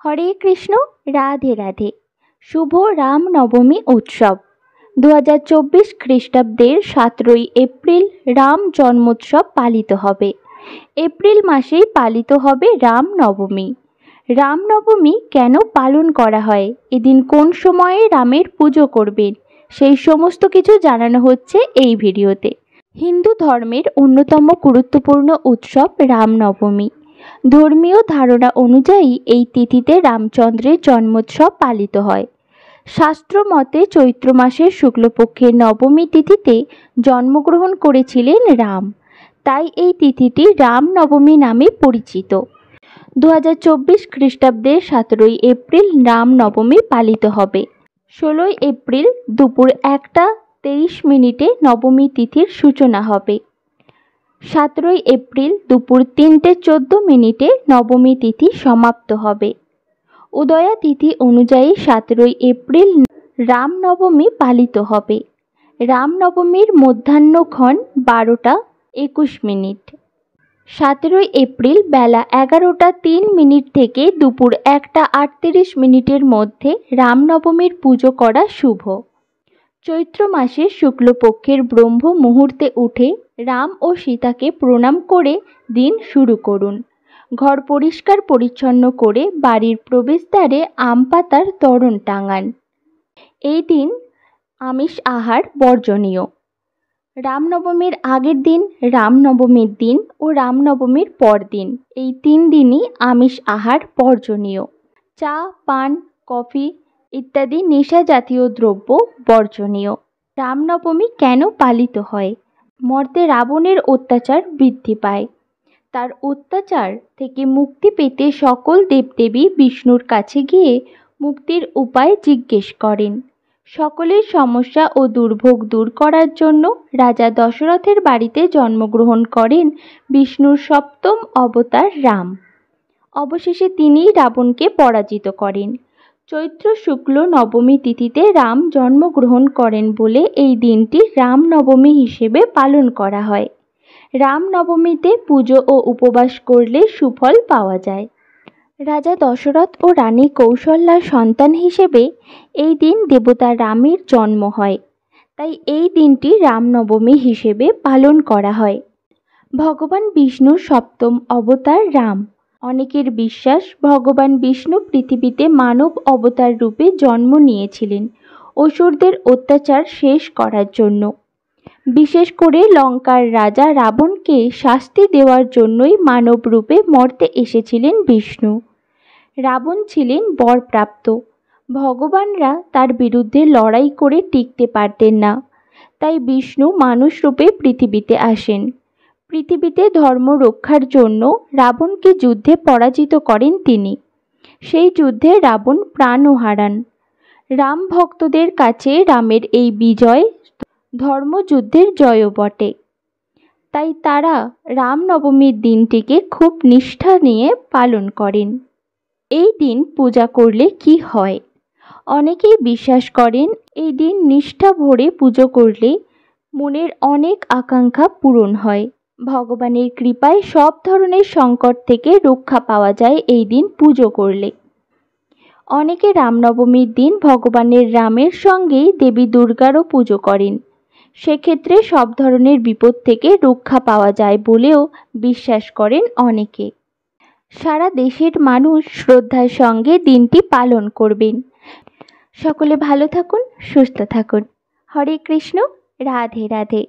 হরে কৃষ্ণ, রাধে রাধে। শুভ রামনবমী উৎসব। 2024 খ্রিস্টাব্দের 17 এপ্রিল রাম জন্মোৎসব পালিত হবে। এপ্রিল মাসেই পালিত হবে রামনবমী। রামনবমী কেন পালন করা হয়, এদিন কোন সময়ে রামের পুজো করবেন, সেই সমস্ত কিছু জানানো হচ্ছে এই ভিডিওতে। হিন্দু ধর্মের অন্যতম গুরুত্বপূর্ণ উৎসব রামনবমী। ধর্মীয় ধারণা অনুযায়ী এই তিথিতে রামচন্দ্রের জন্মোৎসব পালিত হয়। শাস্ত্র মতে চৈত্র মাসের শুক্লপক্ষের নবমী তিথিতে জন্মগ্রহণ করেছিলেন রাম, তাই এই তিথিটি রামনবমী নামে পরিচিত। 2024 খ্রিস্টাব্দের 17 এপ্রিল রামনবমী পালিত হবে। 16 এপ্রিল দুপুর 1:23 নবমী তিথির সূচনা হবে। 17 এপ্রিল দুপুর 3:14 নবমী তিথি সমাপ্ত হবে। উদয়া তিথি অনুযায়ী 17 এপ্রিল রামনবমী পালিত হবে। রামনবমীর মধ্যাহ্নক্ষণ 12:21। 17 এপ্রিল বেলা 11:03 থেকে দুপুর 1:38 মধ্যে রামনবমীর পুজো করা শুভ। চৈত্র মাসের শুক্লপক্ষের ব্রহ্ম মুহূর্তে উঠে রাম ও সীতাকে প্রণাম করে দিন শুরু করুন। ঘর পরিষ্কার পরিচ্ছন্ন করে বাড়ির প্রবেশদ্বারে আম পাতার তোরণ টাঙান। এই দিন আমিষ আহার বর্জনীয়। রামনবমীর আগের দিন, রামনবমীর দিন ও রামনবমীর পরদিন, এই 3 দিনই আমিষ আহার বর্জনীয়। চা, পান, কফি ইত্যাদি নেশা জাতীয় দ্রব্য বর্জনীয়। রামনবমী কেন পালিত হয়? মর্তে রাবণের অত্যাচার বৃদ্ধি পায়। তার অত্যাচার থেকে মুক্তি পেতে সকল দেবদেবী বিষ্ণুর কাছে গিয়ে মুক্তির উপায় জিজ্ঞেস করেন। সকলের সমস্যা ও দুর্ভোগ দূর করার জন্য রাজা দশরথের বাড়িতে জন্মগ্রহণ করেন বিষ্ণুর 7ম অবতার রাম। অবশেষে তিনিই রাবণকে পরাজিত করেন। চৈত্র শুক্ল নবমী তিথিতে রাম জন্মগ্রহণ করেন বলে এই দিনটি রামনবমী হিসেবে পালন করা হয়। রামনবমীতে পুজো ও উপবাস করলে সুফল পাওয়া যায়। রাজা দশরথ ও রানী কৌশল্যার সন্তান হিসেবে এই দিন দেবতা রামের জন্ম হয়, তাই এই দিনটি রামনবমী হিসেবে পালন করা হয়। ভগবান বিষ্ণুর 7ম অবতার রাম। অনেকের বিশ্বাস ভগবান বিষ্ণু পৃথিবীতে মানব অবতার রূপে জন্ম নিয়েছিলেন অসুরদের অত্যাচার শেষ করার জন্য। বিশেষ করে লঙ্কার রাজা রাবণকে শাস্তি দেওয়ার জন্যই মানব রূপে মর্তে এসেছিলেন বিষ্ণু। রাবণ ছিলেন বরপ্রাপ্ত। ভগবানরা তার বিরুদ্ধে লড়াই করে টিকতে পারতেন না, তাই বিষ্ণু মানুষ রূপে পৃথিবীতে আসেন। পৃথিবীতে ধর্ম রক্ষার জন্য রাবণকে যুদ্ধে পরাজিত করেন তিনি। সেই যুদ্ধে রাবণ প্রাণও হারান। রাম ভক্তদের কাছে রামের এই বিজয় ধর্মযুদ্ধের জয়ও বটে। তাই তারা রামনবমীর দিনটিকে খুব নিষ্ঠা নিয়ে পালন করেন। এই দিন পূজা করলে কি হয়? অনেকেই বিশ্বাস করেন এই দিন নিষ্ঠা ভরে পুজো করলে মনের অনেক আকাঙ্ক্ষা পূরণ হয়। ভগবানের কৃপায় সব ধরনের সংকট থেকে রক্ষা পাওয়া যায় এই দিন পুজো করলে। অনেকে রামনবমীর দিন ভগবানের রামের সঙ্গেই দেবী দুর্গারও পুজো করেন। সেক্ষেত্রে সব ধরনের বিপদ থেকে রক্ষা পাওয়া যায় বলেও বিশ্বাস করেন অনেকে। সারা দেশের মানুষ শ্রদ্ধার সঙ্গে দিনটি পালন করবেন। সকলে ভালো থাকুন, সুস্থ থাকুন। হরে কৃষ্ণ, রাধে রাধে।